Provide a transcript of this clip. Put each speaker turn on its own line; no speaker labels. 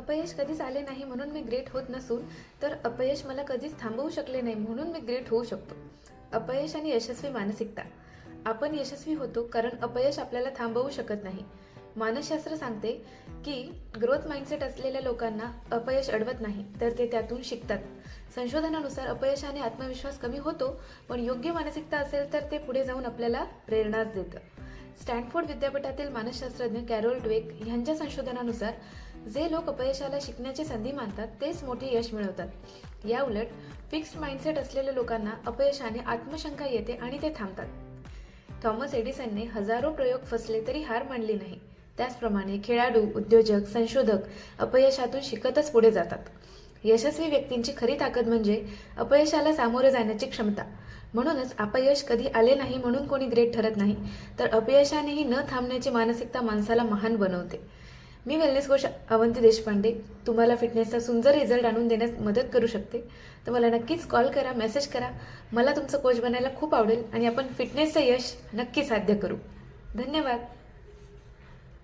अपयश कधीच आले नाही म्हणून मी ग्रेट होत नसून, तर अपयश मला कधीच थांबवू शकले नाही म्हणून मी ग्रेट होऊ शकतो. अपयश आणि यशस्वी मानसिकता. आपण यशस्वी होतो कारण अपयश आपल्याला थांबवू शकत नाही. मानसशास्त्र सांगते की ग्रोथ माइंडसेट असलेल्या लोकांना अपयश अडवत नाही, तर ते त्यातून शिकतात. संशोधनानुसार अपयशाने आत्मविश्वास कमी होतो, पण योग्य मानसिकता असेल तर ते पुढे जाऊन आपल्याला प्रेरणाच देतं. स्टॅनफोर्ड विद्यापीठातील मानसशास्त्रज्ञ कॅरोल ड्वेक यांच्या संशोधनानुसार जे लोक अपयशाला शिकण्याची संधी मानतात तेच मोठे यश मिळवतात. याउलट फिक्स्ड माइंडसेट असलेल्या लोकांना अपयशाने आत्मशंका येते आणि ते थांबतात. थॉमस एडिसनने हजारो प्रयोग फसले तरी हार मानली नाही. त्याचप्रमाणे खेळाडू, उद्योजक, संशोधक अपयशातून शिकतच पुढे जातात. यशस्वी व्यक्तींची खरी ताकद म्हणजे अपयशाला सामोरे जाण्याची क्षमता. म्हणूनच अपयश कधी आले नाही म्हणून कोणी ग्रेट ठरत नाही, तर अपयशानेही न थांबण्याची मानसिकता माणसाला महान बनवते. मी वेलनेस कोच अवंती देशपांडे तुम्हाला फिटनेसचा सुंदर रिझल्ट आणून देण्यास मदत करू शकते. तर मला नक्कीच कॉल करा, मेसेज करा. मला तुमचं कोच बनायला खूप आवडेल आणि आपण फिटनेसचं यश नक्की साध्य करू. धन्यवाद.